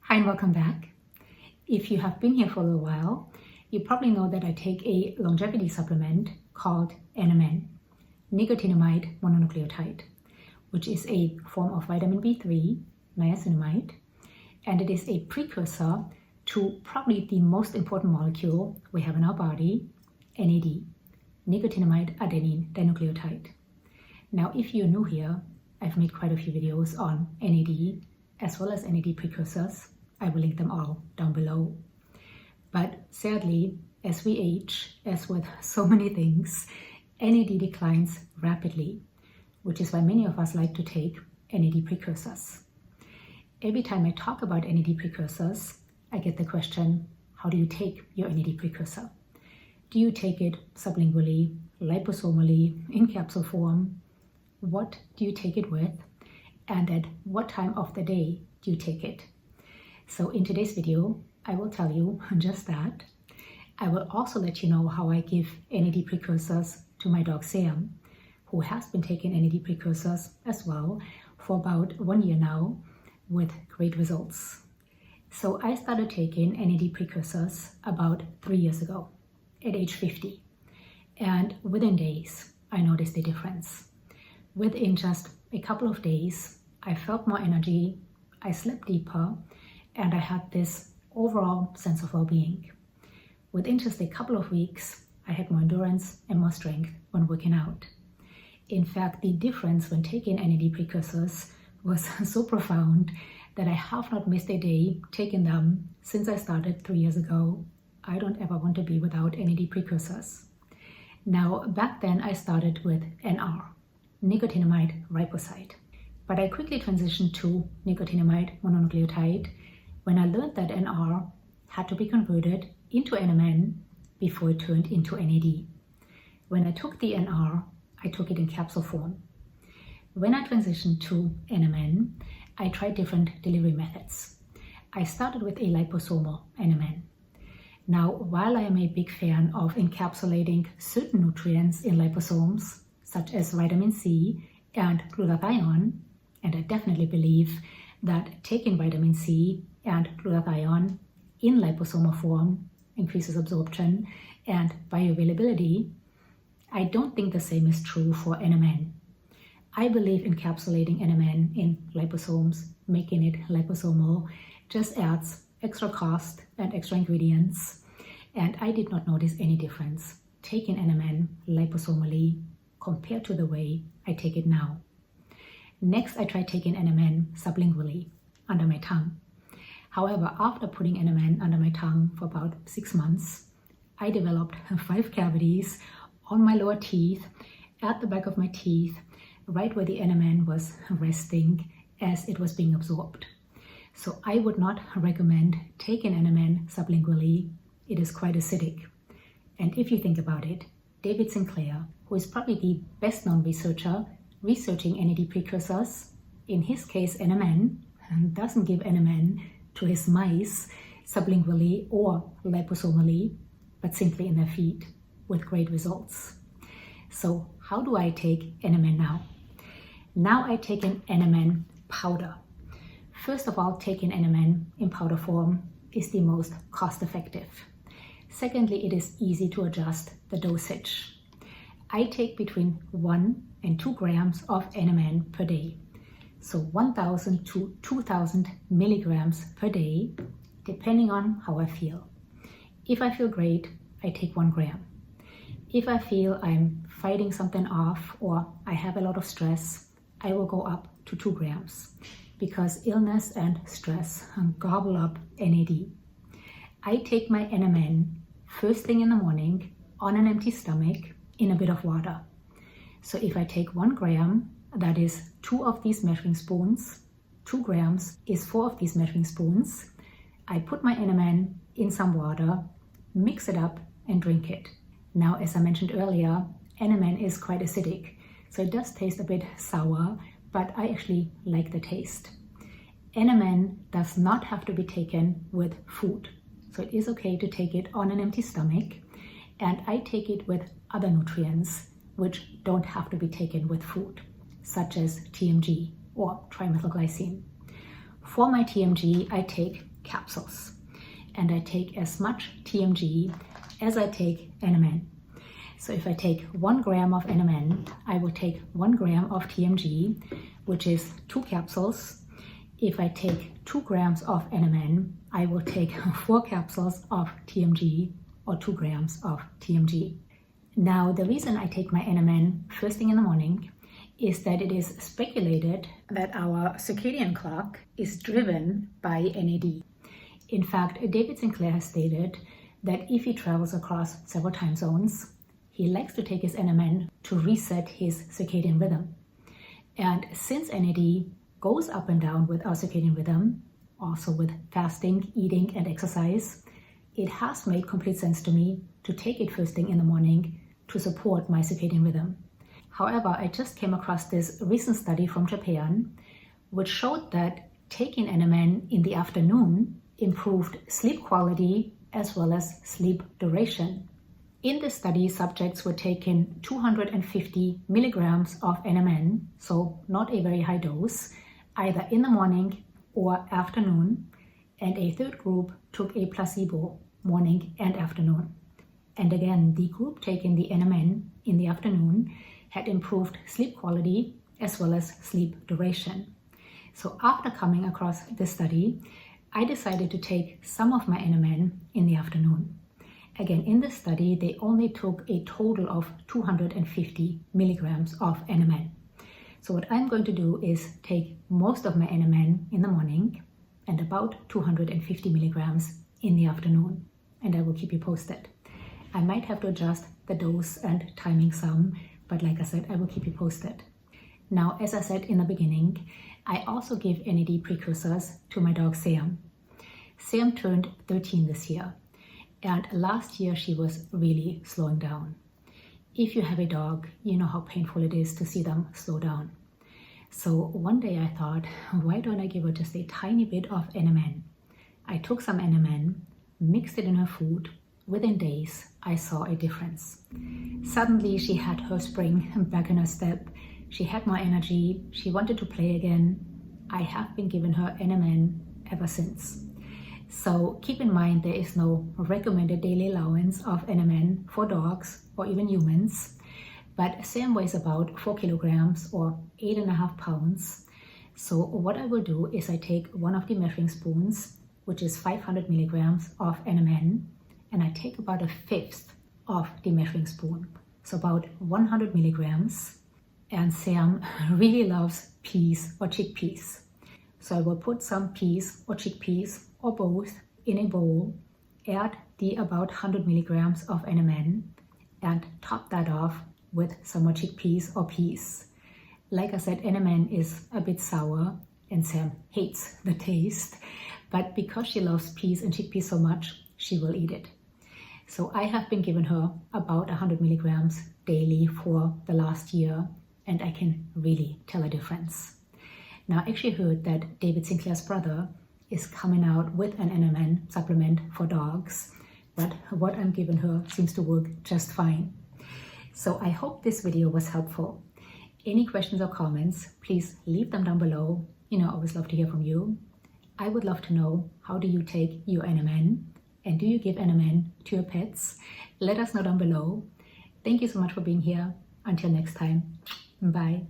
Hi and welcome back. If you have been here for a little while, you probably know that I take a longevity supplement called NMN, nicotinamide mononucleotide, which is a form of vitamin B3, niacinamide, and it is a precursor to probably the most important molecule we have in our body, NAD, nicotinamide adenine dinucleotide. Now, if you're new here, I've made quite a few videos on NAD as well as NAD precursors. I will link them all down below. But sadly, as we age, as with so many things, NAD declines rapidly, which is why many of us like to take NAD precursors. Every time I talk about NAD precursors, I get the question, how do you take your NAD precursor? Do you take it sublingually, liposomally, in capsule form? What do you take it with? And at what time of the day do you take it? So in today's video, I will tell you just that. I will also let you know how I give NAD precursors to my dog Sam, who has been taking NAD precursors as well for about 1 year now with great results. So I started taking NAD precursors about 3 years ago at age 50. And within days, I noticed the difference. Within just a couple of days, I felt more energy, I slept deeper, and I had this overall sense of well-being. Within just a couple of weeks, I had more endurance and more strength when working out. In fact, the difference when taking NAD precursors was so profound that I have not missed a day taking them since I started 3 years ago. I don't ever want to be without NAD precursors. Now, back then I started with NR, nicotinamide riboside. But I quickly transitioned to nicotinamide mononucleotide when I learned that NR had to be converted into NMN before it turned into NAD. When I took the NR, I took it in capsule form. When I transitioned to NMN, I tried different delivery methods. I started with a liposomal NMN. Now, while I am a big fan of encapsulating certain nutrients in liposomes, such as vitamin C and glutathione, and I definitely believe that taking vitamin C and glutathione in liposomal form increases absorption and bioavailability, I don't think the same is true for NMN. I believe encapsulating NMN in liposomes, making it liposomal, just adds extra cost and extra ingredients, and I did not notice any difference taking NMN liposomally compared to the way I take it now. Next, I tried taking NMN sublingually, under my tongue. However, after putting NMN under my tongue for about 6 months, I developed 5 cavities on my lower teeth, at the back of my teeth, right where the NMN was resting as it was being absorbed. So I would not recommend taking NMN sublingually. It is quite acidic. And if you think about it, David Sinclair, who is probably the best known researcher researching NAD precursors, in his case NMN, doesn't give NMN to his mice sublingually or liposomally, but simply in their feed with great results. So how do I take NMN now? Now I take an NMN powder. First of all, taking NMN in powder form is the most cost effective. Secondly, it is easy to adjust the dosage. I take between 1 and 2 grams of NMN per day. So 1,000 to 2,000 milligrams per day, depending on how I feel. If I feel great, I take 1 gram. If I feel I'm fighting something off or I have a lot of stress, I will go up to 2 grams because illness and stress gobble up NAD. I take my NMN first thing in the morning on an empty stomach in a bit of water. So if I take 1 gram, that is 2 of these measuring spoons. 2 grams is 4 of these measuring spoons. I put my NMN in some water, mix it up and drink it. Now, as I mentioned earlier, NMN is quite acidic, so it does taste a bit sour, but I actually like the taste. NMN does not have to be taken with food, so it is okay to take it on an empty stomach, and I take it with other nutrients which don't have to be taken with food, such as TMG or trimethylglycine. For my TMG, I take capsules. And I take as much TMG as I take NMN. So if I take 1 gram of NMN, I will take 1 gram of TMG, which is 2 capsules. If I take 2 grams of NMN, I will take 4 capsules of TMG, or 2 grams of TMG. Now, the reason I take my NMN first thing in the morning is that it is speculated that our circadian clock is driven by NAD. In fact, David Sinclair has stated that if he travels across several time zones, he likes to take his NMN to reset his circadian rhythm. And since NAD goes up and down with our circadian rhythm, also with fasting, eating, and exercise, it has made complete sense to me to take it first thing in the morning to support my circadian rhythm. However, I just came across this recent study from Japan, which showed that taking NMN in the afternoon improved sleep quality as well as sleep duration. In this study, subjects were taken 250 milligrams of NMN, so not a very high dose, either in the morning or afternoon, and a third group took a placebo morning and afternoon. And again, the group taking the NMN in the afternoon had improved sleep quality as well as sleep duration. So after coming across this study, I decided to take some of my NMN in the afternoon. Again, in this study, they only took a total of 250 milligrams of NMN. So what I'm going to do is take most of my NMN in the morning and about 250 milligrams in the afternoon, and I will keep you posted. I might have to adjust the dose and timing some, but like I said, I will keep you posted. Now, as I said in the beginning, I also give NAD precursors to my dog Sam. Sam turned 13 this year, and last year she was really slowing down. If you have a dog, you know how painful it is to see them slow down. So one day I thought, why don't I give her just a tiny bit of NMN? I took some NMN, mixed it in her food. Within days, I saw a difference. Suddenly she had her spring back in her step. She had more energy. She wanted to play again. I have been giving her NMN ever since. So keep in mind, there is no recommended daily allowance of NMN for dogs or even humans, but Sam weighs about 4 kilograms or 8.5 pounds. So what I will do is I take one of the measuring spoons, which is 500 milligrams of NMN, and I take about 1/5 of the measuring spoon, so about 100 milligrams. And Sam really loves peas or chickpeas. So I will put some peas or chickpeas or both in a bowl, add the about 100 milligrams of NMN, and top that off with some more chickpeas or peas. Like I said, NMN is a bit sour and Sam hates the taste, but because she loves peas and chickpeas so much, she will eat it. So I have been giving her about 100 milligrams daily for the last year, and I can really tell a difference. Now, I actually heard that David Sinclair's brother is coming out with an NMN supplement for dogs, but what I'm giving her seems to work just fine. So I hope this video was helpful. Any questions or comments, please leave them down below. I always love to hear from you. I would love to know, how do you take your NMN? And do you give NMN to your pets? Let us know down below. Thank you so much for being here. Until next time, bye.